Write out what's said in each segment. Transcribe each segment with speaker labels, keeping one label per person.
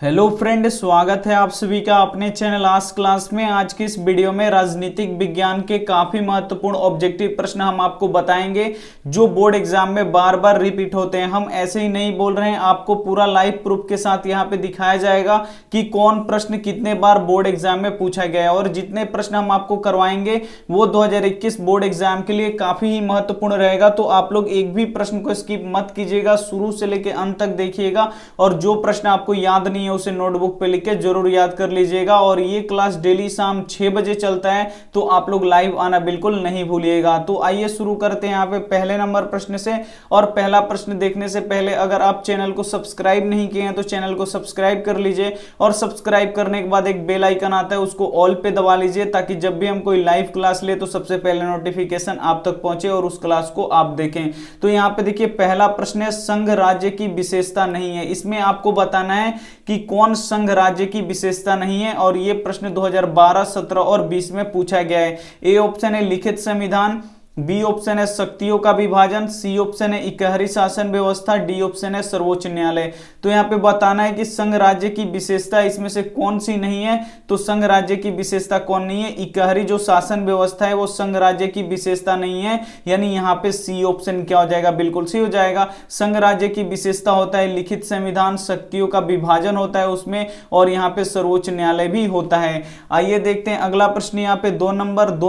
Speaker 1: Hello friend, स्वागत है आप सभी का अपने चैनल आस्क क्लास में। आज की इस वीडियो में राजनीतिक विज्ञान के काफी महत्वपूर्ण ऑब्जेक्टिव प्रश्न हम आपको बताएंगे जो बोर्ड एग्जाम में बार बार रिपीट होते हैं। हम ऐसे ही नहीं बोल रहे हैं, आपको पूरा लाइव प्रूफ के साथ यहाँ पे दिखाया जाएगा कि कौन प्रश्न कितने बार बोर्ड एग्जाम में पूछा गया है, और जितने प्रश्न हम आपको करवाएंगे वो 2021 बोर्ड एग्जाम के लिए काफी ही महत्वपूर्ण रहेगा। तो आप लोग एक भी प्रश्न को स्किप मत कीजिएगा, शुरू से लेकर अंत तक देखिएगा, और जो प्रश्न आपको याद नहीं है उसे नोटबुक पे लिख के जरूर याद कर लीजिएगा। और ये क्लास डेली शाम 6 बजे चलता है, तो आप लोग लाइव आना बिल्कुल नहीं भूलिएगा। तो आइए शुरू करते हैं यहाँ पे पहले नंबर प्रश्न से। और पहला प्रश्न देखने से पहले अगर आप चैनल को सब्सक्राइब नहीं किए हैं तो चैनल को सब्सक्राइब कर लीजिए, और सब्सक्राइब करने के बाद एक बेल आइकन आता है उसको ऑल पे दबा लीजिए, ताकि जब भी हम कोई लाइव क्लास ले तो सबसे पहले नोटिफिकेशन आप तक पहुंचे और उस क्लास को आप देखें। तो यहाँ पे देखिए पहला प्रश्न है, संघ राज्य की विशेषता नहीं है। इसमें आपको बताना है कि कौन संघ राज्य की विशेषता नहीं है, और यह प्रश्न 2012, 17 और 20 में पूछा गया है। ए ऑप्शन है लिखित संविधान, बी ऑप्शन है शक्तियों का विभाजन, सी ऑप्शन है इकहरी शासन व्यवस्था, डी ऑप्शन है सर्वोच्च न्यायालय। तो यहाँ पे बताना है कि संघ राज्य की विशेषता इसमें से कौन सी नहीं है। तो संघ राज्य की विशेषता कौन नहीं है? इकहरी जो शासन व्यवस्था है वो संघ राज्य की विशेषता नहीं है, यानी यहाँ पे सी ऑप्शन क्या हो जाएगा? बिल्कुल सी हो जाएगा। संघ राज्य की विशेषता होता है लिखित संविधान, शक्तियों का विभाजन होता है उसमें, और यहाँ पे सर्वोच्च न्यायालय भी होता है। आइए देखते हैं अगला प्रश्न यहाँ पे 2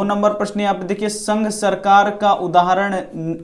Speaker 1: नंबर प्रश्न यहाँ पे देखिए, संघ सरकार का उदाहरण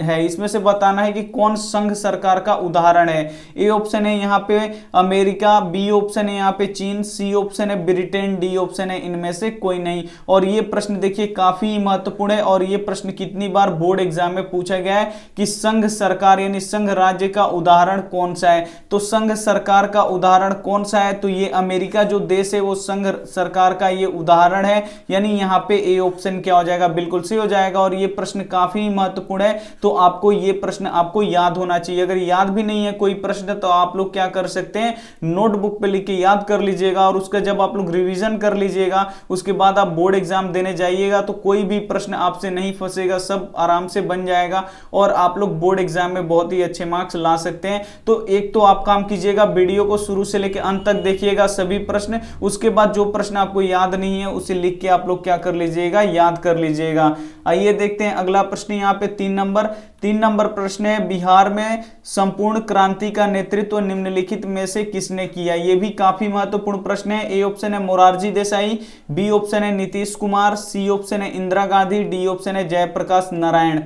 Speaker 1: है। इसमें से बताना है कि कौन संघ सरकार का उदाहरण है। ए ऑप्शन है यहाँ पे अमेरिका, बी ऑप्शन है यहाँ पे चीन, सी ऑप्शन है ब्रिटेन, डी ऑप्शन है इनमें से कोई नहीं। और ये प्रश्न देखिए काफी महत्वपूर्ण है, और ये प्रश्न कितनी बार बोर्ड एग्जाम में पूछा गया है कि संघ सरकार यानी संघ राज्य का उदाहरण कौन सा है। तो संघ सरकार का उदाहरण कौन सा है? तो ये अमेरिका जो देश है वो संघ सरकार का ये उदाहरण है, यानी यहाँ पे ए ऑप्शन क्या हो जाएगा? बिल्कुल सही हो जाएगा। और ये प्रश्न काफी महत्वपूर्ण है, तो आपको ये प्रश्न आपको याद होना चाहिए। अगर याद भी नहीं है कोई प्रश्न तो आप लोग क्या कर सकते हैं, नोटबुक पे लिख के याद कर लीजिएगा, और उसका जब आप लोग रिवीजन कर लीजिएगा उसके बाद आप बोर्ड एग्जाम देने जाइएगा तो कोई भी प्रश्न आपसे नहीं फंसेगा, सब आराम से बन जाएगा, और आप लोग बोर्ड एग्जाम में बहुत ही अच्छे मार्क्स ला सकते हैं। तो एक तो आप काम कीजिएगा, वीडियो को शुरू से लेकर अंत तक देखिएगा सभी प्रश्न, उसके बाद जो प्रश्न आपको याद नहीं है उसे लिख के आप लोग क्या कर लीजिएगा, याद कर लीजिएगा। आइए देखते हैं अगला प्रश्न यहाँ पे 3 नंबर प्रश्न है, बिहार में संपूर्ण क्रांति का नेतृत्व निम्नलिखित में से किसने किया? यह भी काफी महत्वपूर्ण प्रश्न है। ए ऑप्शन है मोरारजी देसाई, बी ऑप्शन है नीतीश कुमार, सी ऑप्शन है इंदिरा गांधी, डी ऑप्शन है जयप्रकाश नारायण।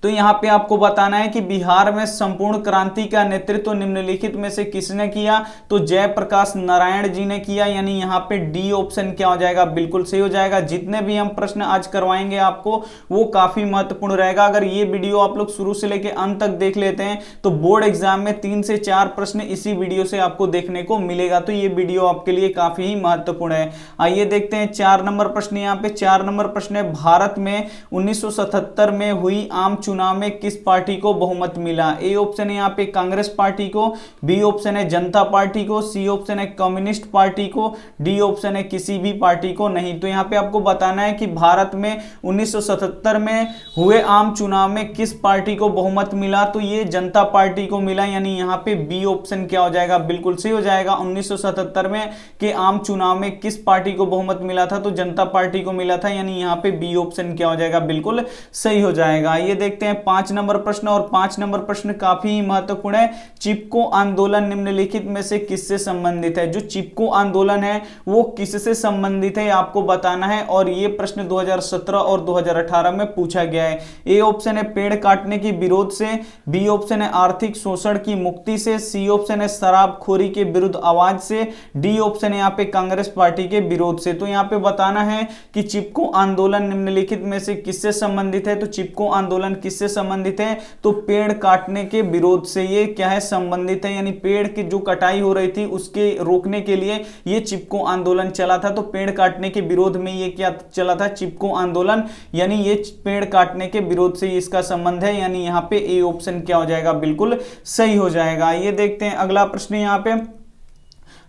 Speaker 1: तो यहाँ पे आपको बताना है कि बिहार में संपूर्ण क्रांति का नेतृत्व निम्नलिखित में से किसने किया? तो जयप्रकाश नारायण जी ने किया, यानी यहाँ पे डी ऑप्शन क्या हो जाएगा? बिल्कुल सही हो जाएगा। जितने भी हम प्रश्न आज करवाएंगे आपको वो काफी महत्वपूर्ण रहेगा। अगर ये वीडियो आप लोग शुरू से लेकर अंत तक देख लेते हैं तो बोर्ड एग्जाम में 3 से 4 प्रश्न इसी वीडियो से आपको देखने को मिलेगा, तो ये वीडियो आपके लिए काफी ही महत्वपूर्ण है। आइए देखते हैं 4 नंबर प्रश्न। यहाँ पे 4 नंबर प्रश्न है, भारत में 1977 में हुई आम चुनाव में किस पार्टी को बहुमत मिला? ए ऑप्शन है यहाँ पे कांग्रेस पार्टी को, बी ऑप्शन है जनता पार्टी को, सी ऑप्शन है कम्युनिस्ट पार्टी को, डी ऑप्शन है किसी भी पार्टी को नहीं। तो यहाँ पे आपको बताना है कि भारत में 1977 में हुए आम चुनाव में किस पार्टी को बहुमत मिला? तो ये जनता पार्टी को मिला, यानी यहाँ पे बी ऑप्शन क्या हो जाएगा? बिल्कुल सही हो जाएगा। 1977 में के आम चुनाव में किस पार्टी को बहुमत मिला था? तो जनता पार्टी को मिला था, यानी यहाँ पे बी ऑप्शन क्या हो जाएगा? बिल्कुल सही हो जाएगा। ये देखते हैं 5 नंबर प्रश्न, और 5 नंबर प्रश्न काफी महत्वपूर्ण है। चिपको आंदोलन निम्नलिखित में से किससे संबंधित है? जो चिपको आंदोलन है वो किससे संबंधित है आपको बताना है, और ये प्रश्न 2017 और 2018 में पूछा गया है। ए ऑप्शन है पेड़ काटने की विरोध से, बी ऑप्शन है आर्थिक शोषण की मुक्ति से, सी ऑप्शन है शराबखोरी के विरुद्ध आवाज से, डी ऑप्शन है यहाँ पे कांग्रेस पार्टी के विरोध से। तो यहाँ पे बताना है कि चिपको आंदोलन निम्नलिखित में से किससे संबंधित है? तो चिपको आंदोलन किससे संबंधित है? तो पेड़ काटने के विरोध से ये क्या है? संबंधित है, यानी पेड़ की जो कटाई हो रही थी उसके रोकने के लिए ये चिपको आंदोलन चला था। तो पेड़ काटने के विरोध में ये क्या चला था? चिपको आंदोलन, यानी ये पेड़ काटने के विरोध से इसका संबंध है, यानी यहाँ पे ए ऑप्शन क्या हो जाएगा? बिल्कुल सही हो जाएगा। ये देखते हैं अगला प्रश्न यहाँ पे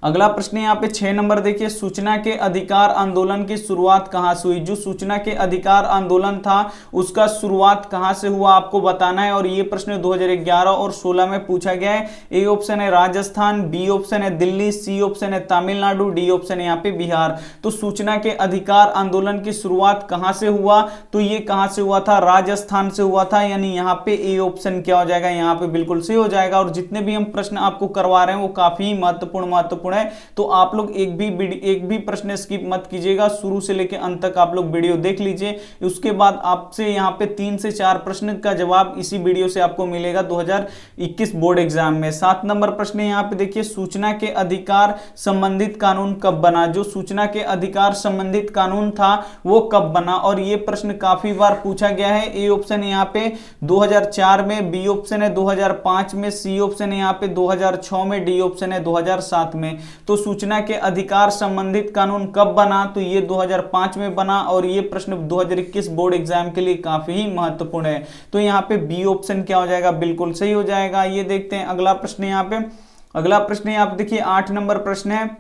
Speaker 1: अगला प्रश्न यहाँ पे 6 नंबर देखिए, सूचना के अधिकार आंदोलन की शुरुआत कहां से हुई। जो सूचना के अधिकार आंदोलन था उसका शुरुआत कहां से हुआ आपको बताना है, और ये प्रश्न 2011 और 16 में पूछा गया है। ए ऑप्शन है राजस्थान, बी ऑप्शन है दिल्ली, सी ऑप्शन है तमिलनाडु, डी ऑप्शन है यहाँ पे बिहार। तो सूचना के अधिकार आंदोलन की शुरुआत कहां से हुआ, तो ये कहां से हुआ था, राजस्थान से हुआ था, यानी यहाँ पे ए ऑप्शन क्या हो जाएगा, यहाँ पे बिल्कुल सही हो जाएगा। और जितने भी हम प्रश्न आपको करवा रहे हैं वो काफी महत्वपूर्ण है, तो आप लोग एक भी प्रश्न स्किप मत कीजिएगा, शुरू से लेकर अंत तक आप लोग वीडियो देख लीजिए। उसके बाद आपसे यहाँ पे 3 से 4 प्रश्न का जवाब इसी वीडियो से आपको मिलेगा 2021 बोर्ड एग्जाम में। 7 नंबर प्रश्न यहाँ पे देखिए, सूचना के अधिकार संबंधित कानून कब बना। जो सूचना के अधिकार संबंधित कानून था वो कब बना, और ये प्रश्न काफी बार पूछा गया है। ए ऑप्शन यहाँ पे 2004 में, बी ऑप्शन है 2005 में, सी ऑप्शन है यहाँ पे 2006 में, डी ऑप्शन है 2007 में। तो सूचना के अधिकार संबंधित कानून कब बना, तो ये 2005 में बना, और ये प्रश्न 2021 बोर्ड एग्जाम के लिए काफी ही महत्वपूर्ण है। तो यहाँ पे बी ऑप्शन क्या हो जाएगा, बिल्कुल सही हो जाएगा। ये देखते हैं अगला प्रश्न यहाँ पे। अगला प्रश्न यहाँ पे देखिए 8 नंबर प्रश्न है,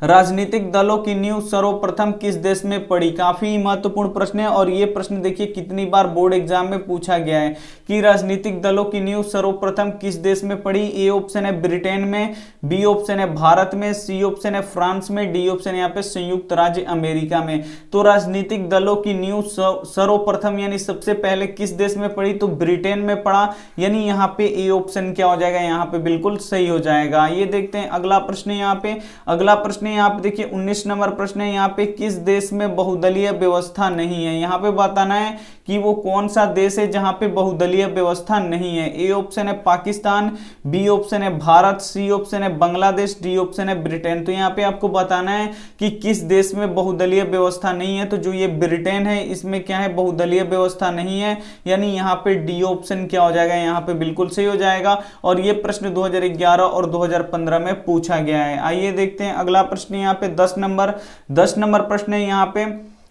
Speaker 1: राजनीतिक दलों की नींव सर्वप्रथम किस देश में पड़ी। काफी महत्वपूर्ण प्रश्न है, और ये प्रश्न देखिए कितनी बार बोर्ड एग्जाम में पूछा गया है कि राजनीतिक दलों की नींव सर्वप्रथम किस देश में पड़ी। ए ऑप्शन है ब्रिटेन में, बी ऑप्शन है भारत में, सी ऑप्शन है फ्रांस में, डी ऑप्शन यहाँ पे संयुक्त राज्य अमेरिका में। तो राजनीतिक दलों की नींव सर्वप्रथम यानी सबसे पहले किस देश में पड़ी, तो ब्रिटेन में पड़ा, यानी यहाँ पे ए ऑप्शन क्या हो जाएगा, यहाँ पे बिल्कुल सही हो जाएगा। ये देखते हैं अगला प्रश्न यहाँ पे। अगला प्रश्न यहाँ पे देखिए 19 नंबर प्रश्न है, यहाँ पे किस देश में बहुदलीय व्यवस्था नहीं है। यहाँ पे बताना है कि वो कौन सा देश है जहां पे बहुदलीय व्यवस्था नहीं है। ए ऑप्शन है पाकिस्तान, बी ऑप्शन है भारत, सी ऑप्शन है बांग्लादेश, डी ऑप्शन है ब्रिटेन। तो यहाँ पे आपको बताना है कि किस देश में बहुदलीय व्यवस्था नहीं है। तो जो ये ब्रिटेन है इसमें क्या है, बहुदलीय व्यवस्था नहीं है, यानी यहाँ पे डी ऑप्शन क्या हो जाएगा, यहाँ पे बिल्कुल सही हो जाएगा। और ये प्रश्न 2011 और 2015 में पूछा गया है। आइए देखते हैं अगला प्रश्न यहाँ पे 10 नंबर प्रश्न है यहाँ पे,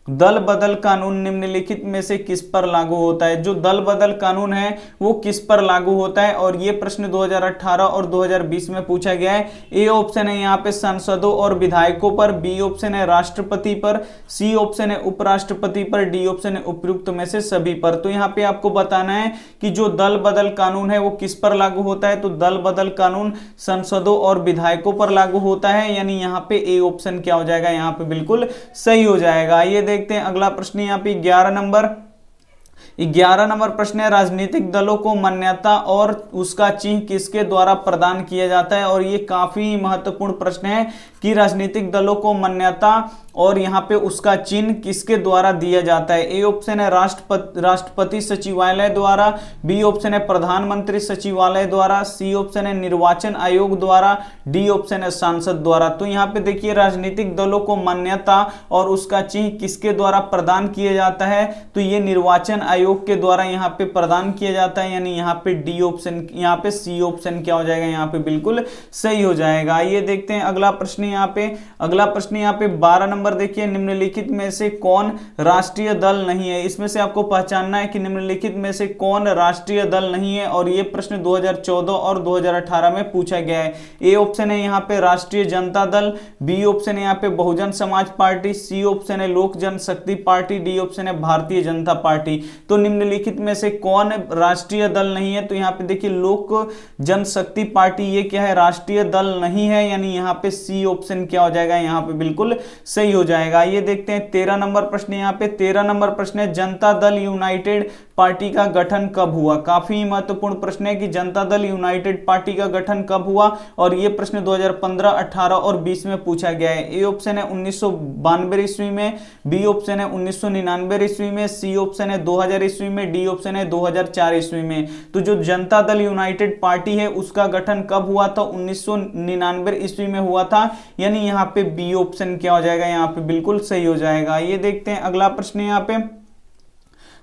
Speaker 1: दल बदल कानून निम्नलिखित में से किस पर लागू होता है। जो दल बदल कानून है वो किस पर लागू होता है, और ये प्रश्न 2018 और 2020 में पूछा गया है। ए ऑप्शन है यहाँ पे सांसदों और विधायकों पर, बी ऑप्शन है राष्ट्रपति पर, सी ऑप्शन है उपराष्ट्रपति पर, डी ऑप्शन है उपयुक्त में से सभी पर। तो यहाँ पे आपको बताना है कि जो दल बदल कानून है वो किस पर लागू होता है। तो दल बदल कानून सांसदों और विधायकों पर लागू होता है, यानी यहाँ पे ए ऑप्शन क्या हो जाएगा, यहाँ पे बिल्कुल सही हो जाएगा। ये देखते हैं अगला प्रश्न यहाँ पे 11 नंबर प्रश्न है, राजनीतिक दलों को मान्यता और उसका चिन्ह किसके द्वारा प्रदान किया जाता है। और ये काफी महत्वपूर्ण प्रश्न है कि राजनीतिक दलों को मान्यता और यहाँ पे उसका चिन्ह किसके द्वारा दिया जाता है। ए ऑप्शन है राष्ट्रपति सचिवालय द्वारा, बी ऑप्शन है प्रधानमंत्री सचिवालय द्वारा, सी ऑप्शन है निर्वाचन आयोग द्वारा, डी ऑप्शन है सांसद द्वारा। तो यहाँ पे देखिए राजनीतिक दलों को मान्यता और उसका चिन्ह किसके द्वारा प्रदान किया जाता है, तो ये निर्वाचन आयोग के द्वारा यहाँ पे प्रदान किया जाता है, यानी यहाँ पे डी ऑप्शन, यहाँ पे सी ऑप्शन क्या हो जाएगा, यहाँ पे बिल्कुल सही हो जाएगा। ये देखते हैं अगला प्रश्न यहाँ पे। अगला प्रश्न यहाँ पे 12 नंबर देखिए, निम्नलिखित में से कौन राष्ट्रीय दल नहीं है। इसमें से आपको पहचानना है कि निम्नलिखित में से कौन राष्ट्रीय दल नहीं है, और ये प्रश्न 2014 और 2018 में पूछा गया है। ए ऑप्शन है यहाँ पे राष्ट्रीय जनता दल, बी ऑप्शन है यहाँ पे Bahujan Samaj party, C option है लोक जनशक्ति पार्टी, डी ऑप्शन है भारतीय जनता पार्टी। तो निम्नलिखित में से कौन राष्ट्रीय दल नहीं है, तो यहाँ पे देखिए लोक जनशक्ति पार्टी ये क्या है, राष्ट्रीय दल नहीं है, यानी यहाँ पे सी ऑप्शन क्या हो जाएगा, यहाँ पे बिल्कुल सही हो जाएगा। ये देखते हैं 13 नंबर प्रश्न यहाँ पे। 13 नंबर प्रश्न है, जनता दल यूनाइटेड पार्टी का गठन कब हुआ। काफी महत्वपूर्ण प्रश्न है कि जनता दल यूनाइटेड पार्टी का गठन कब हुआ, और ये प्रश्न 2015, 18 और 20 में पूछा गया है। ए ऑप्शन है 1992 ईस्वी में, बी ऑप्शन है 1999 ईस्वी में, सी ऑप्शन है 2000 ईस्वी में, डी ऑप्शन है 2004 ईस्वी में। तो जो जनता दल यूनाइटेड पार्टी है उसका गठन कब हुआ था, 1999 ईस्वी में हुआ था, यानी यहाँ पे बी ऑप्शन क्या हो जाएगा, यहाँ पे बिल्कुल सही हो जाएगा। ये देखते हैं अगला प्रश्न यहाँ पे।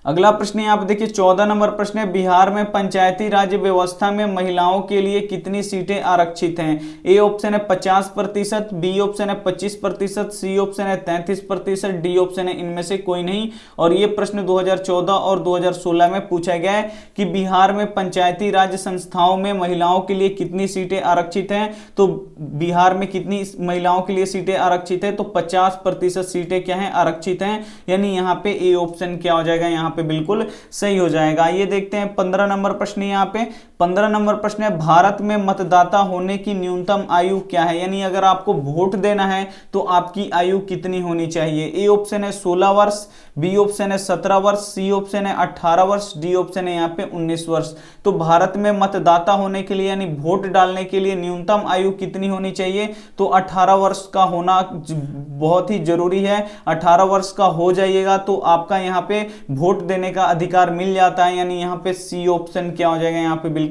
Speaker 1: अगला प्रश्न यहाँ पे देखिए 14 नंबर प्रश्न है, बिहार में पंचायती राज व्यवस्था में महिलाओं के लिए कितनी सीटें आरक्षित हैं? ए ऑप्शन है 50%, बी ऑप्शन है 25%, सी ऑप्शन है 33%, डी ऑप्शन है इनमें से कोई नहीं। और ये प्रश्न 2014 और 2016 में पूछा गया है कि बिहार में पंचायती राज संस्थाओं में महिलाओं के लिए कितनी सीटें आरक्षित हैं। तो बिहार में कितनी महिलाओं के लिए सीटें आरक्षित है? तो 50% सीटें क्या है? आरक्षित हैं। यानी यहाँ पे ए ऑप्शन क्या हो जाएगा? यहाँ पे बिल्कुल सही हो जाएगा। ये देखते हैं 15 नंबर प्रश्न। यहाँ पे 15 नंबर प्रश्न है, भारत में मतदाता होने की न्यूनतम आयु क्या है? यानी अगर आपको वोट देना है तो आपकी आयु कितनी होनी चाहिए? ए ऑप्शन है 16 वर्ष, बी ऑप्शन है 17 वर्ष, सी ऑप्शन है 18 वर्ष, डी ऑप्शन है यहाँ पे 19 वर्ष। तो भारत में मतदाता होने के लिए यानी वोट डालने के लिए न्यूनतम आयु कितनी होनी चाहिए? तो 18 वर्ष का होना बहुत ही जरूरी है। 18 वर्ष का हो जाइएगा तो आपका यहाँ पे वोट देने का अधिकार मिल जाता है। यानी यहाँ पे सी ऑप्शन क्या हो जाएगा? यहाँ पे बिल्कुल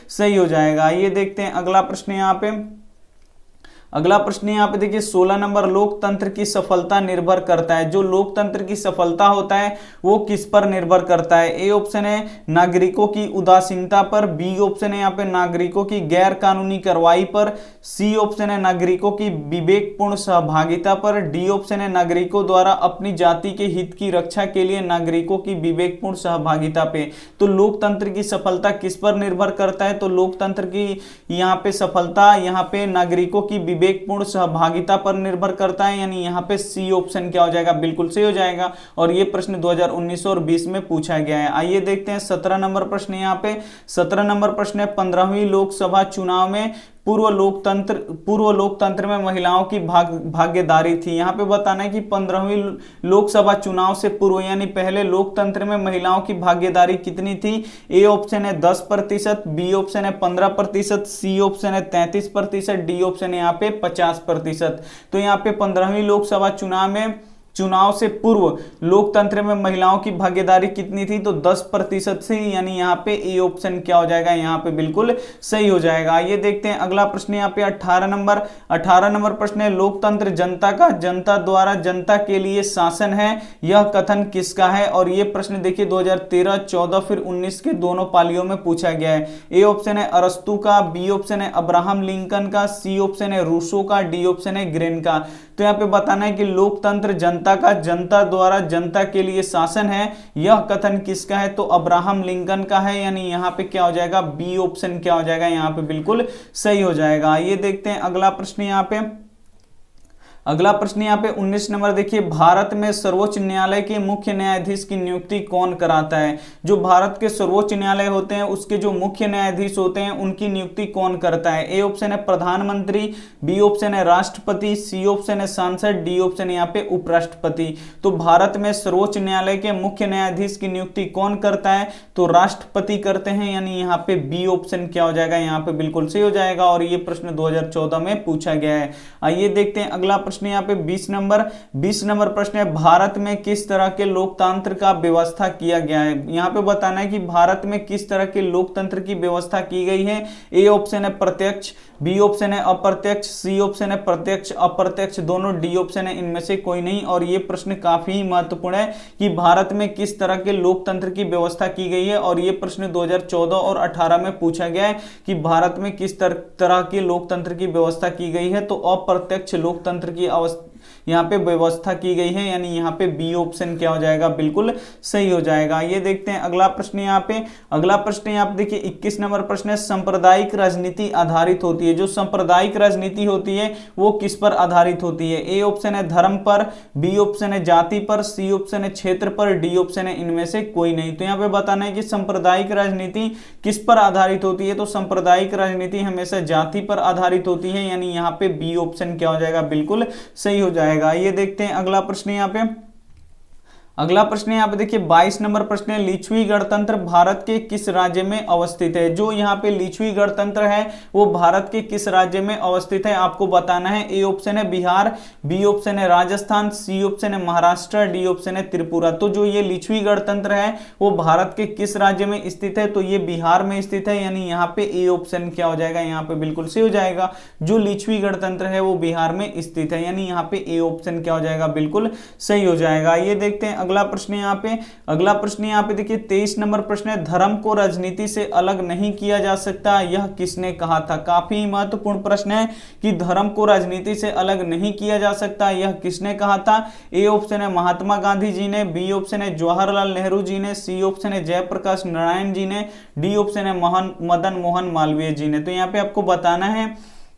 Speaker 1: सही हो जाएगा। ये देखते हैं अगला प्रश्न। यहाँ पे अगला प्रश्न यहाँ पे देखिए 16 नंबर, लोकतंत्र की सफलता निर्भर करता है। जो लोकतंत्र की सफलता होता है वो किस पर निर्भर करता है? ए ऑप्शन है नागरिकों की उदासीनता पर, बी ऑप्शन है यहाँ पे नागरिकों की गैर कानूनी कार्रवाई पर, सी ऑप्शन है नागरिकों की विवेकपूर्ण सहभागिता पर, डी ऑप्शन है नागरिकों द्वारा अपनी जाति के हित की रक्षा के लिए नागरिकों की विवेकपूर्ण सहभागिता पे। तो लोकतंत्र की सफलता किस पर निर्भर करता है? तो लोकतंत्र की यहाँ पे सफलता यहाँ पे नागरिकों की विवेकपूर्ण सहभागिता पर निर्भर करता है। यानी यहाँ पे सी ऑप्शन क्या हो जाएगा? बिल्कुल सही हो जाएगा। और ये प्रश्न 2019 और 20 में पूछा गया है। आइए देखते हैं 17 नंबर प्रश्न। यहाँ पे 17 नंबर प्रश्न है, 15वीं लोकसभा चुनाव में पूर्व लोकतंत्र में महिलाओं की भागीदारी थी। यहाँ पे बताना है कि 15वीं लोकसभा चुनाव से पूर्व यानी पहले लोकतंत्र में महिलाओं की भागीदारी कितनी थी? ए ऑप्शन है 10%, बी ऑप्शन है 15%, सी ऑप्शन है 33%, डी ऑप्शन है यहाँ पे 50%। तो यहाँ पे 15वीं लोकसभा चुनाव से पूर्व लोकतंत्र में महिलाओं की भागीदारी कितनी थी? तो 10% से। यानी यहाँ पे ए ऑप्शन क्या हो जाएगा? यहाँ पे बिल्कुल सही हो जाएगा। ये देखते हैं अगला प्रश्न। यहाँ पे 18 नंबर प्रश्न है, लोकतंत्र जनता का, जनता द्वारा जनता के लिए शासन है, यह कथन किसका है? और ये प्रश्न देखिए 2013, 14 फिर 19 के दोनों पालियों में पूछा गया है। ए ऑप्शन है अरस्तु का, बी ऑप्शन है अब्राहम लिंकन का, सी ऑप्शन है रूसो का, डी ऑप्शन है ग्रेन का। तो यहाँ पे बताना है कि लोकतंत्र जनता का, जनता द्वारा जनता के लिए शासन है, यह कथन किसका है? तो अब्राहम लिंकन का है। यानी यहाँ पे क्या हो जाएगा? बी ऑप्शन क्या हो जाएगा? यहाँ पे बिल्कुल सही हो जाएगा। ये देखते हैं अगला प्रश्न। यहाँ पे 19 नंबर देखिए, भारत में सर्वोच्च न्यायालय के मुख्य न्यायाधीश की नियुक्ति कौन कराता है? जो भारत के सर्वोच्च न्यायालय होते हैं उसके जो मुख्य न्यायाधीश होते हैं उनकी नियुक्ति कौन करता है? ए ऑप्शन है प्रधानमंत्री, बी ऑप्शन है राष्ट्रपति, सी ऑप्शन है सांसद, डी ऑप्शन है यहाँ पे उपराष्ट्रपति। तो भारत में सर्वोच्च न्यायालय के मुख्य न्यायाधीश की नियुक्ति कौन करता है? तो राष्ट्रपति करते हैं। यानी यहाँ पे बी ऑप्शन क्या हो जाएगा? यहाँ पे बिल्कुल सही हो जाएगा। और ये प्रश्न 2014 में पूछा गया है। आइए देखते हैं अगला प्रश्न। यहाँ पे 20 नंबर प्रश्न है, भारत में किस तरह के लोकतंत्र का व्यवस्था किया गया है? यहाँ पे बताना है कि भारत में किस तरह के लोकतंत्र की व्यवस्था की गई है। ए ऑप्शन है प्रत्यक्ष, बी ऑप्शन है अप्रत्यक्ष, सी ऑप्शन है प्रत्यक्ष अप्रत्यक्ष दोनों, डी ऑप्शन है इनमें से कोई नहीं। और ये प्रश्न काफी महत्वपूर्ण है कि भारत में किस तरह के लोकतंत्र की व्यवस्था की गई है। और ये प्रश्न 2014 और 18 में पूछा गया है कि भारत में किस तरह के लोकतंत्र की व्यवस्था की गई है। तो अप्रत्यक्ष लोकतंत्र की यहाँ पे व्यवस्था की गई है। यानी यहाँ पे बी ऑप्शन क्या हो जाएगा? बिल्कुल सही हो जाएगा। ये देखते हैं अगला प्रश्न। यहाँ पे अगला प्रश्न यहाँ पे देखिए 21 नंबर प्रश्न है, सांप्रदायिक राजनीति आधारित होती है। जो सांप्रदायिक राजनीति होती है वो किस पर आधारित होती है? ए ऑप्शन है धर्म पर, बी ऑप्शन है जाति पर, सी ऑप्शन है क्षेत्र पर, डी ऑप्शन है इनमें से कोई नहीं। तो यहाँ पे बताना है कि सांप्रदायिक राजनीति किस पर आधारित होती है? तो सांप्रदायिक राजनीति हमेशा जाति पर आधारित होती है। यानी यहाँ पे बी ऑप्शन क्या हो जाएगा? बिल्कुल सही हो जाएगा। ये देखते हैं अगला प्रश्न। अगला प्रश्न यहाँ पे देखिए 22 नंबर प्रश्न है, लिच्छवी गणतंत्र भारत के किस राज्य में अवस्थित है? जो यहाँ पे लिच्छवी गणतंत्र है वो भारत के किस राज्य में अवस्थित है आपको बताना है। ए ऑप्शन है बिहार, बी ऑप्शन है राजस्थान, सी ऑप्शन है महाराष्ट्र, डी ऑप्शन है त्रिपुरा। तो जो ये लिच्छवी गणतंत्र है वो भारत के किस राज्य में स्थित है? तो ये बिहार में स्थित है। यानी यहाँ पे ए ऑप्शन क्या हो जाएगा? यहाँ पे बिल्कुल सही हो जाएगा। जो लिच्छवी गणतंत्र है वो बिहार में स्थित है। यानी यहाँ पे ए ऑप्शन क्या हो जाएगा? बिल्कुल सही हो जाएगा। ये देखते हैं अगला प्रश्न यहाँ पे देखिए 23 नंबर प्रश्न है, धर्म को राजनीति से अलग नहीं किया जा सकता, यह किसने कहा था। काफी महत्वपूर्ण प्रश्न है कि धर्म को राजनीति से अलग नहीं किया जा सकता, यह किसने कहा था। ए ऑप्शन है महात्मा गांधी जी ने, बी ऑप्शन है जवाहरलाल नेहरू जी ने, सी ऑप्शन है जयप्रकाश नारायण जी ने, डी ऑप्शन है मदन मोहन मालवीय जी ने। तो यहाँ पे आपको बताना है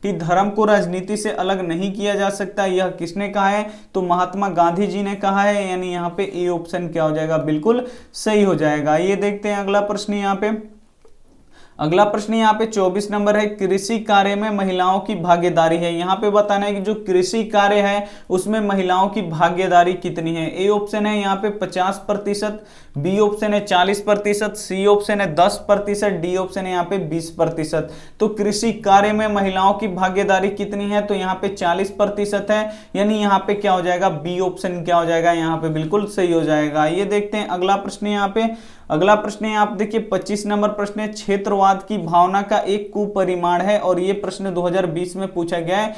Speaker 1: कि धर्म को राजनीति से अलग नहीं किया जा सकता, यह किसने कहा है। तो महात्मा गांधी जी ने कहा है, यानी यहाँ पे ए ऑप्शन क्या हो जाएगा, बिल्कुल सही हो जाएगा। ये देखते हैं अगला प्रश्न यहाँ पे। अगला प्रश्न यहाँ पे 24 नंबर है, कृषि कार्य में महिलाओं की भागीदारी है। यहाँ पे बताना है कि जो कृषि कार्य है उसमें महिलाओं की भागीदारी कितनी है। ए ऑप्शन है यहाँ पे 50%, बी ऑप्शन है 40%, सी ऑप्शन है 10%, डी ऑप्शन है यहाँ पे 20%। तो कृषि कार्य में महिलाओं की भागीदारी कितनी है, तो यहाँ पे 40% है, यानी यहाँ पे क्या हो जाएगा, बी ऑप्शन क्या हो जाएगा, यहाँ पे बिल्कुल सही हो जाएगा। ये देखते हैं अगला प्रश्न यहाँ पे। अगला प्रश्न है आप देखिए 25 नंबर प्रश्न है, क्षेत्रवाद की भावना का एक कुपरिमाण है। और ये प्रश्न 2020 में पूछा गया है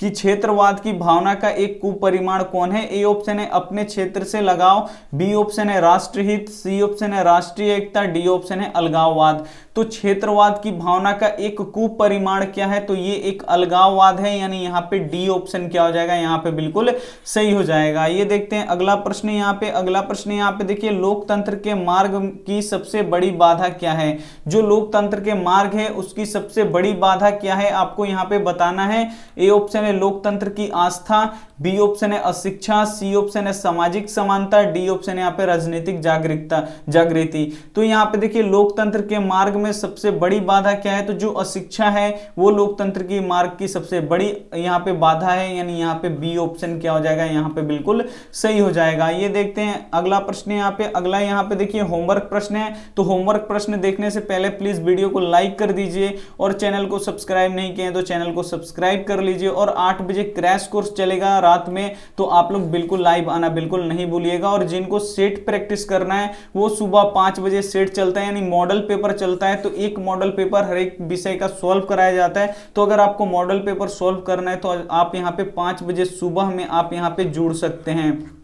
Speaker 1: कि क्षेत्रवाद की भावना का एक कुपरिमाण कौन है। ए ऑप्शन है अपने क्षेत्र से लगाव, बी ऑप्शन है राष्ट्रहित, सी ऑप्शन है राष्ट्रीय एकता, डी ऑप्शन है अलगाववाद। तो क्षेत्रवाद की भावना का एक कुपरिमाण क्या है, तो ये एक अलगाववाद है, यानी यहाँ पे डी ऑप्शन क्या हो जाएगा, यहाँ पे बिल्कुल सही हो जाएगा। ये देखते हैं अगला प्रश्न यहाँ पे। अगला प्रश्न यहाँ पे देखिए, लोकतंत्र के मार्ग की सबसे बड़ी बाधा क्या है। जो लोकतंत्र के मार्ग है उसकी सबसे बड़ी बाधा क्या है, आपको यहाँ पे बताना है। ए ऑप्शन है लोकतंत्र की आस्था, बी ऑप्शन है अशिक्षा, सी ऑप्शन है सामाजिक समानता, डी ऑप्शन है यहाँ पे राजनीतिक जागृति। तो यहाँ पे देखिए लोकतंत्र के मार्ग में सबसे बड़ी बाधा क्या है, तो जो अशिक्षा है वो लोकतंत्र की मार्ग की सबसे बड़ी यहाँ पे बाधा है, यानी यहाँ पे बी ऑप्शन क्या हो जाएगा, यहाँ पे बिल्कुल सही हो जाएगा। ये देखते हैं अगला प्रश्न यहाँ पे। अगला यहाँ पे देखिए होमवर्क प्रश्न है। तो होमवर्क प्रश्न देखने से पहले प्लीज वीडियो को लाइक कर दीजिए और चैनल को सब्सक्राइब नहीं किए तो चैनल को सब्सक्राइब कर लीजिए। और 8 बजे क्रैश कोर्स चलेगा रात में, तो आप लोग बिल्कुल लाइव आना बिल्कुल नहीं भूलिएगा। और जिनको सेट प्रैक्टिस करना है वो सुबह 5 बजे सेट चलता है, यानी मॉडल पेपर चलता है। तो एक मॉडल पेपर हर एक विषय का सॉल्व कराया जाता है। तो अगर आपको मॉडल पेपर सॉल्व करना है तो आप यहाँ पे 5 बजे सुबह में आप यहाँ पे जुड़ सकते हैं।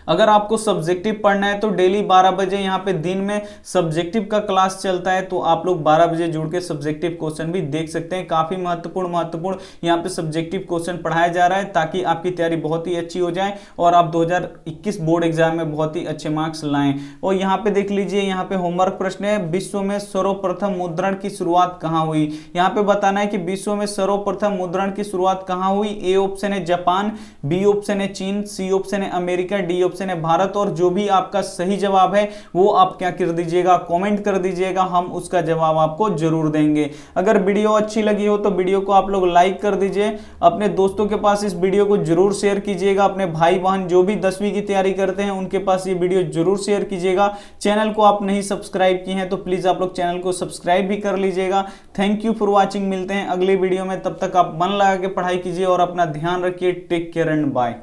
Speaker 1: अगर आपको सब्जेक्टिव पढ़ना है तो डेली 12 बजे यहाँ पे दिन में सब्जेक्टिव का क्लास चलता है, तो आप लोग 12 बजे जुड़ के सब्जेक्टिव क्वेश्चन भी देख सकते हैं। काफी महत्वपूर्ण यहाँ पे सब्जेक्टिव क्वेश्चन पढ़ाया जा रहा है ताकि आपकी तैयारी बहुत ही अच्छी हो जाए और आप 2021 बोर्ड एग्जाम में बहुत ही अच्छे मार्क्स लाएं। और यहाँ पे देख लीजिए, यहाँ पे होमवर्क प्रश्न है, विश्व में सर्वप्रथम मुद्रण की शुरुआत कहाँ हुई। यहाँ पे बताना है कि विश्व में सर्वप्रथम मुद्रण की शुरुआत कहाँ हुई। ए ऑप्शन है जापान, बी ऑप्शन है चीन, सी ऑप्शन है अमेरिका, डी ऑप्शन है भारत। और जो भी आपका सही जवाब है वो आप क्या कर दीजिएगा, कमेंट कर दीजिएगा, हम उसका जवाब आपको जरूर देंगे। अगर वीडियो अच्छी लगी हो तो वीडियो को आप लोग लाइक कर दीजिए, अपने दोस्तों के पास इस वीडियो को जरूर शेयर कीजिएगा, अपने भाई बहन जो भी 10वीं की तैयारी करते हैं उनके पास ये वीडियो जरूर शेयर कीजिएगा। चैनल को आप नहीं सब्सक्राइब किए हैं तो प्लीज आप लोग चैनल को सब्सक्राइब भी कर लीजिएगा। थैंक यू फॉर वॉचिंग, मिलते हैं अगली वीडियो में, तब तक आप मन लगा के पढ़ाई कीजिए और अपना ध्यान रखिए। Take care and bye.